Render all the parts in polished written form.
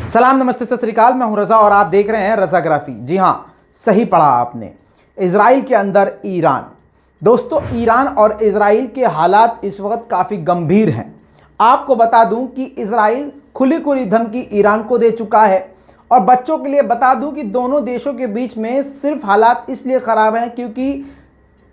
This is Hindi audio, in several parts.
सलाम, नमस्ते, सत श्री अकाल। मैं हूं रजा और आप देख रहे हैं रजाग्राफी। जी हां, सही पढ़ा आपने। इजराइल के अंदर ईरान। दोस्तों, ईरान और इजराइल के हालात इस वक्त काफ़ी गंभीर हैं। आपको बता दूं कि इजराइल खुली खुली धमकी ईरान को दे चुका है। और बच्चों के लिए बता दूं कि दोनों देशों के बीच में सिर्फ हालात इसलिए ख़राब हैं क्योंकि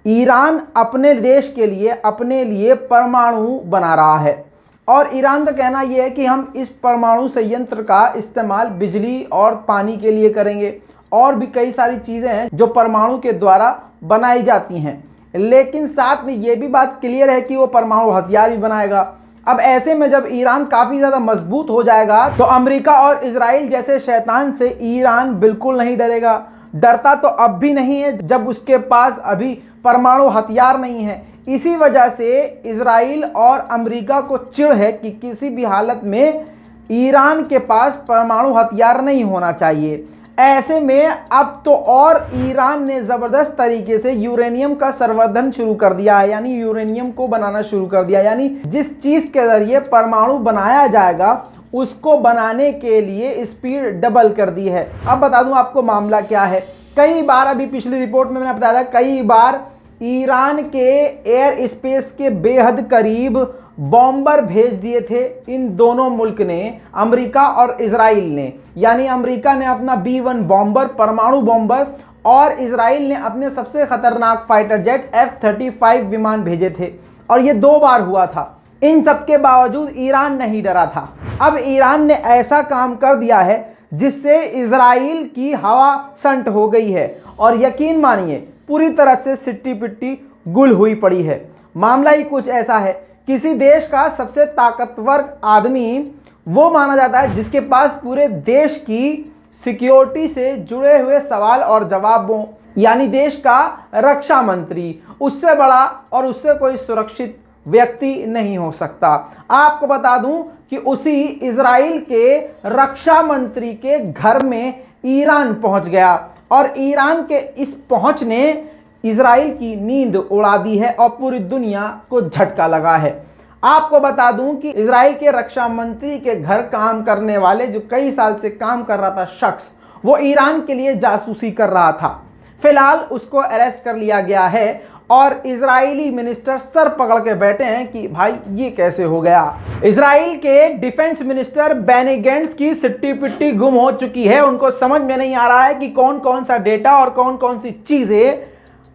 ईरान अपने देश के लिए, अपने लिए परमाणु बना रहा है। और ईरान का कहना यह है कि हम इस परमाणु संयंत्र का इस्तेमाल बिजली और पानी के लिए करेंगे। और भी कई सारी चीज़ें हैं जो परमाणु के द्वारा बनाई जाती हैं, लेकिन साथ में ये भी बात क्लियर है कि वो परमाणु हथियार भी बनाएगा। अब ऐसे में जब ईरान काफ़ी ज़्यादा मजबूत हो जाएगा तो अमेरिका और इजराइल जैसे शैतान से ईरान बिल्कुल नहीं डरेगा। डरता तो अब भी नहीं है जब उसके पास अभी परमाणु हथियार नहीं है। इसी वजह से इजराइल और अमेरिका को चिढ़ है कि किसी भी हालत में ईरान के पास परमाणु हथियार नहीं होना चाहिए। ऐसे में अब तो और ईरान ने ज़बरदस्त तरीके से यूरेनियम का संवर्धन शुरू कर दिया है, यानी यूरेनियम को बनाना शुरू कर दिया। यानी जिस चीज़ के ज़रिए परमाणु बनाया जाएगा उसको बनाने के लिए स्पीड डबल कर दी है। अब बता दूं आपको मामला क्या है। कई बार, अभी पिछली रिपोर्ट में मैंने बताया था, कई बार ईरान के एयर स्पेस के बेहद करीब बॉम्बर भेज दिए थे इन दोनों मुल्क ने, अमेरिका और इजराइल ने। यानी अमेरिका ने अपना B-1 बॉम्बर, परमाणु बॉम्बर, और इजराइल ने अपने सबसे खतरनाक फाइटर जेट F-35 विमान भेजे थे। और ये 2 बार हुआ था। इन सब के बावजूद ईरान नहीं डरा था। अब ईरान ने ऐसा काम कर दिया है जिससे इजराइल की हवा संट हो गई है और यकीन मानिए पूरी तरह से सिट्टी पिट्टी गुल हुई पड़ी है। मामला ही कुछ ऐसा है, किसी देश का सबसे ताकतवर आदमी वो माना जाता है जिसके पास पूरे देश की सिक्योरिटी से जुड़े हुए सवाल और जवाब हो, यानी देश का रक्षा मंत्री। उससे बड़ा और उससे कोई सुरक्षित व्यक्ति नहीं हो सकता। आपको बता दूं कि उसी इजराइल के रक्षा मंत्री के घर में ईरान पहुंच गया और ईरान के इस पहुंच ने इजराइल की नींद उड़ा दी है और पूरी दुनिया को झटका लगा है। आपको बता दूं कि इजराइल के रक्षा मंत्री के घर काम करने वाले, जो कई साल से काम कर रहा था शख्स, वो ईरान के लिए जासूसी कर रहा था। फिलहाल उसको अरेस्ट कर लिया गया है और इजरायली मिनिस्टर सर पकड़ के बैठे हैं कि भाई ये कैसे हो गया। इजराइल के डिफेंस मिनिस्टर बेनी गैंट्स की सिट्टी पिट्टी गुम हो चुकी है। उनको समझ में नहीं आ रहा है कि कौन कौन सा डेटा और कौन कौन सी चीज़ें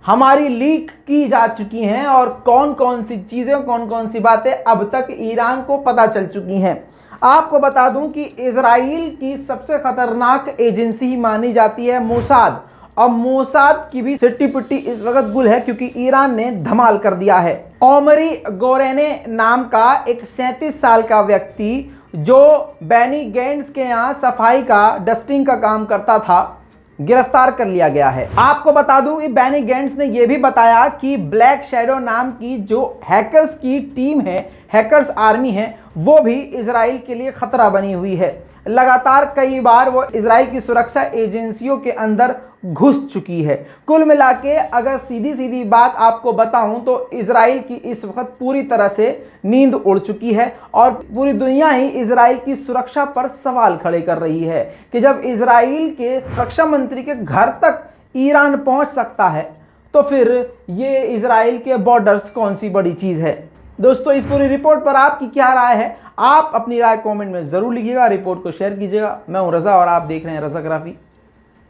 हमारी लीक की जा चुकी हैं और कौन कौन सी चीज़ें, कौन कौन सी बातें अब तक ईरान को पता चल चुकी हैं। आपको बता दूं कि इजराइल की सबसे खतरनाक एजेंसी मानी जाती है मोसाद, और मोसाद की भी सिट्टी पिट्टी इस वक्त गुल है क्योंकि ईरान ने धमाल कर दिया है। ओमरी गोरेने नाम का एक 37 साल का व्यक्ति जो बेनी गैंट्स के यहाँ सफाई का, डस्टिंग का काम करता था, गिरफ्तार कर लिया गया है। आपको बता दूं कि बेनी गैंट्स ने यह भी बताया कि ब्लैक शैडो नाम की जो हैकर्स की टीम है, हैकर्स आर्मी है, वो भी इजराइल के लिए खतरा बनी हुई है। लगातार कई बार वो इजराइल की सुरक्षा एजेंसियों के अंदर घुस चुकी है। कुल मिला के अगर सीधी सीधी बात आपको बताऊं तो इजराइल की इस वक्त पूरी तरह से नींद उड़ चुकी है और पूरी दुनिया ही इजराइल की सुरक्षा पर सवाल खड़े कर रही है कि जब इजराइल के रक्षा मंत्री के घर तक ईरान पहुंच सकता है तो फिर ये इजराइल के बॉर्डर्स कौन सी बड़ी चीज़ है। दोस्तों, इस पूरी रिपोर्ट पर आपकी क्या राय है? आप अपनी राय कमेंट में ज़रूर लिखिएगा, रिपोर्ट को शेयर कीजिएगा। मैं हूं रजा और आप देख रहे हैं रजाग्राफी।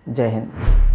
जय हिंद।